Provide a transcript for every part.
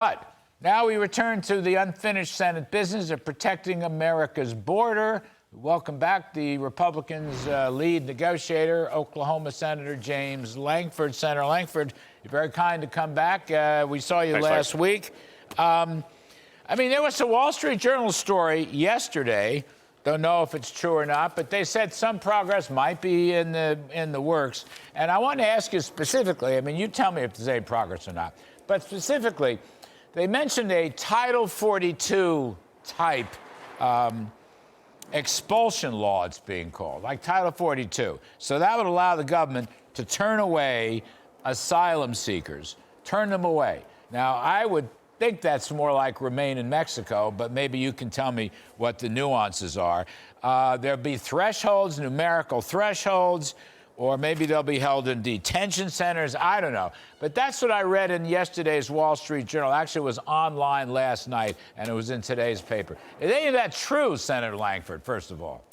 But now we return to the unfinished Senate business of protecting America's border. Welcome back the Republicans' lead negotiator, Oklahoma Senator James Lankford. Senator Lankford, you're very kind to come back. We saw you last week. I mean, there was a Wall Street Journal story yesterday. Don't know if it's true or not, but they said some progress might be in the works. And I want to ask you specifically, I mean, you tell me if there's any progress or not, but specifically, they mentioned a Title 42 type expulsion law, it's being called, like Title 42. So that would allow the government to turn away asylum seekers, turn them away. Now, I would think that's more like remain in Mexico, but maybe you can tell me what the nuances are. There'll be thresholds, numerical thresholds, or maybe they'll be held in detention centers. I don't know. But that's what I read in yesterday's Wall Street Journal. Actually, it was online last night, and it was in today's paper. Is any of that true, Senator Lankford, first of all?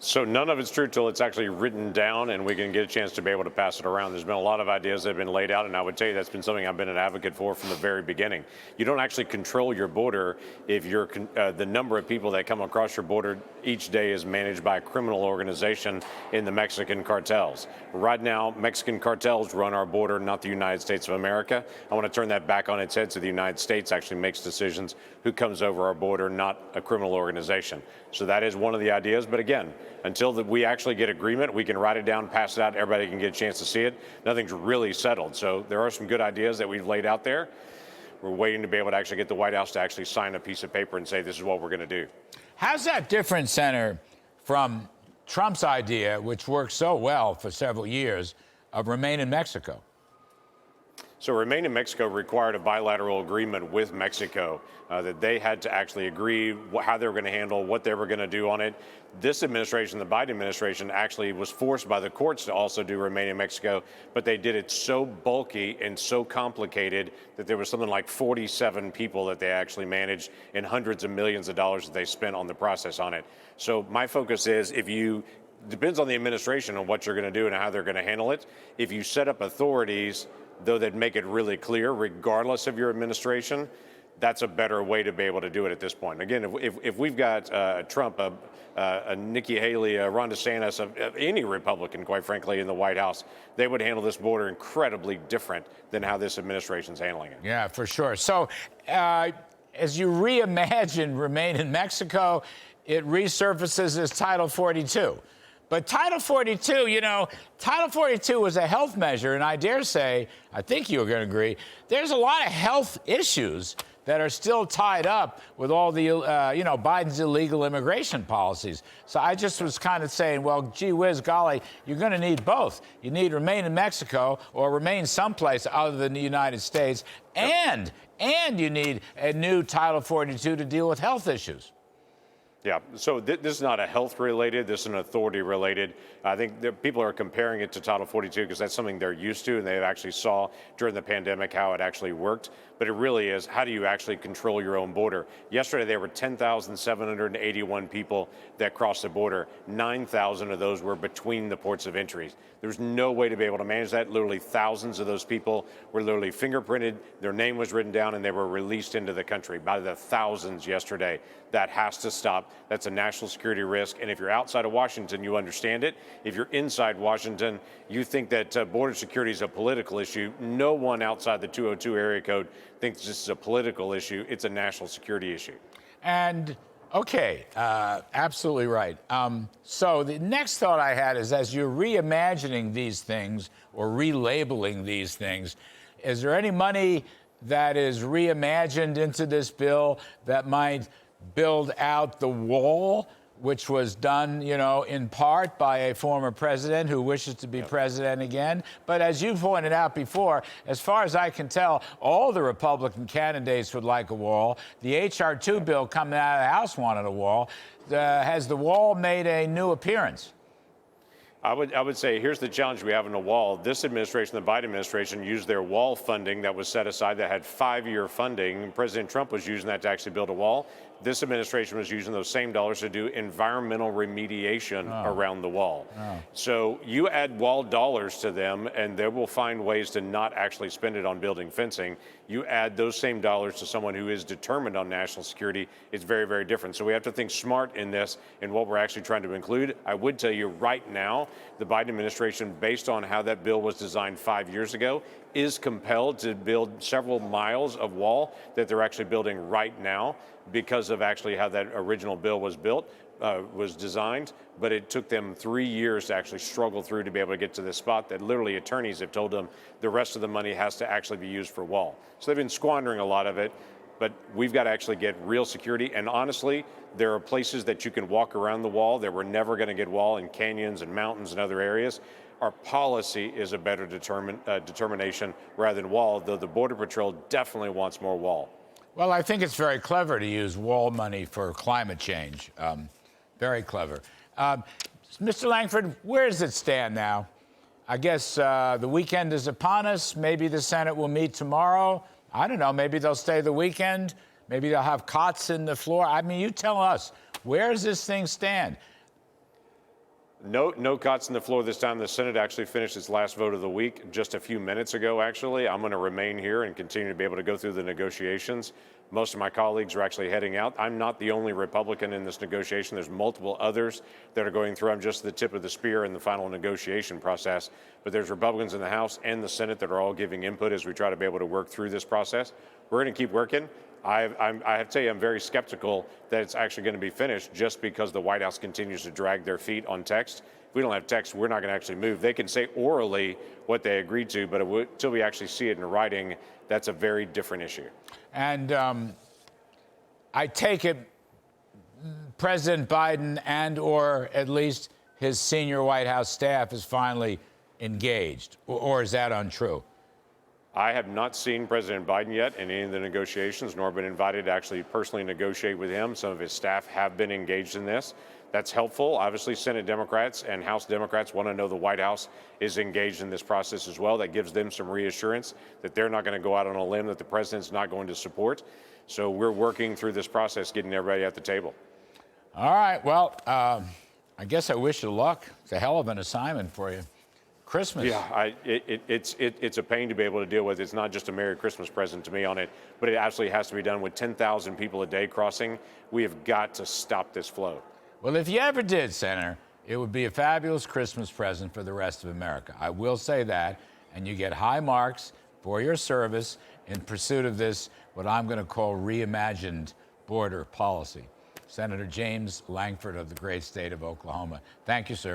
So none of it's true till it's actually written down and we can get a chance to be able to pass it around. There's been a lot of ideas that have been laid out, and I would tell you that's been something I've been an advocate for from the very beginning. You don't actually control your border if you're the number of people that come across your border each day is managed by a criminal organization in the Mexican cartels. Right now, Mexican cartels run our border, not the United States of America. I want to turn that back on its head so the United States actually makes decisions who comes over our border, not a criminal organization. So that is one of the ideas. But again, until we actually get agreement, we can write it down, pass it out, everybody can get a chance to see it. Nothing's really settled. So there are some good ideas that we've laid out there. We're waiting to be able to actually get the White House to actually sign a piece of paper and say this is what we're going to do. How's that different, Senator, from Trump's idea, which worked so well for several years, of remain in Mexico? So Remain in Mexico required a bilateral agreement with Mexico that they had to actually agree how they were going to handle, what they were going to do on it. This administration, the Biden administration, actually was forced by the courts to also do Remain in Mexico, but they did it so bulky and so complicated that there was something like 47 people that they actually managed and hundreds of millions of dollars that they spent on the process on it. So my focus is depends on the administration on what you're going to do and how they're going to handle it. If you set up authorities, though, that make it really clear, regardless of your administration, that's a better way to be able to do it at this point. Again, if we've got Trump, Nikki Haley, Ron DeSantis, any Republican, quite frankly, in the White House, they would handle this border incredibly different than how this administration's handling it. Yeah, for sure. So as you reimagine Remain in Mexico, it resurfaces as Title 42. But Title 42, you know, Title 42 was a health measure, and I dare say, I think you're going to agree, there's a lot of health issues that are still tied up with all the, Biden's illegal immigration policies. So I just was kind of saying, well, gee whiz, golly, you're going to need both. You need Remain in Mexico or remain someplace other than the United States, and you need a new Title 42 to deal with health issues. Yeah, so this is not a health-related, this is an authority-related. I think that people are comparing it to Title 42 because that's something they're used to, and they actually saw during the pandemic how it actually worked. But it really is, how do you actually control your own border? Yesterday, there were 10,781 people that crossed the border. 9,000 of those were between the ports of entry. There's no way to be able to manage that. Literally thousands of those people were literally fingerprinted, their name was written down, and they were released into the country by the thousands yesterday. That has to stop. That's a national security risk. And if you're outside of Washington, you understand it. If you're inside Washington, you think that border security is a political issue. No one outside the 202 area code thinks this is a political issue. It's a national security issue. And okay, absolutely right. So the next thought I had is, as you're reimagining these things or relabeling these things, is there any money that is reimagined into this bill that might build out the wall, which was done, in part by a former president who wishes to be president again? But as you pointed out before, as far as I can tell, all the Republican candidates would like a wall. The H.R. 2 bill coming out of the House wanted a wall. Has the wall made a new appearance? I would say here's the challenge we have in the wall. This administration, the Biden administration, used their wall funding that was set aside that had 5-year funding. President Trump was using that to actually build a wall. This administration was using those same dollars to do environmental remediation around the wall. So you add wall dollars to them, and they will find ways to not actually spend it on building fencing. You add those same dollars to someone who is determined on national security, it's very, very different. So we have to think smart in this and what we're actually trying to include. I would tell you right now, the Biden administration, based on how that bill was designed 5 years ago, is compelled to build several miles of wall that they're actually building right now because of actually how that original bill was built, was designed. But it took them 3 years to actually struggle through to be able to get to this spot that literally attorneys have told them the rest of the money has to actually be used for wall. So they've been squandering a lot of it. But we've got to actually get real security. And honestly, there are places that you can walk around the wall that we're never going to get wall in canyons and mountains and other areas. Our policy is a better determination rather than wall, though the Border Patrol definitely wants more wall. Well, I think it's very clever to use wall money for climate change. Very clever. Mr. Lankford, where does it stand now? I guess the weekend is upon us. Maybe the Senate will meet tomorrow. I don't know. Maybe they'll stay the weekend. Maybe they'll have cots in the floor. I mean, you tell us. Where does this thing stand? No cots in the floor this time. The Senate actually finished its last vote of the week just a few minutes ago, actually. I'm going to remain here and continue to be able to go through the negotiations. Most of my colleagues are actually heading out. I'm not the only Republican in this negotiation. There's multiple others that are going through. I'm just the tip of the spear in the final negotiation process. But there's Republicans in the House and the Senate that are all giving input as we try to be able to work through this process. We're going to keep working. I have to tell you, I'm very skeptical that it's actually going to be finished just because the White House continues to drag their feet on text. If we don't have text, we're not going to actually move. They can say orally what they agreed to, but until we actually see it in writing, that's a very different issue. And I take it President Biden and or at least his senior White House staff is finally engaged, or is that untrue? I have not seen President Biden yet in any of the negotiations, nor been invited to actually personally negotiate with him. Some of his staff have been engaged in this. That's helpful. Obviously, Senate Democrats and House Democrats want to know the White House is engaged in this process as well. That gives them some reassurance that they're not going to go out on a limb that the president's not going to support. So we're working through this process, getting everybody at the table. All right. Well, I guess I wish you luck. It's a hell of an assignment for you. Christmas. Yeah, it's a pain to be able to deal with. It's not just a Merry Christmas present to me on it, but it absolutely has to be done with 10,000 people a day crossing. We have got to stop this flow. Well, if you ever did, Senator, it would be a fabulous Christmas present for the rest of America. I will say that. And you get high marks for your service in pursuit of this, what I'm going to call reimagined border policy. Senator James Lankford of the great state of Oklahoma. Thank you, sir.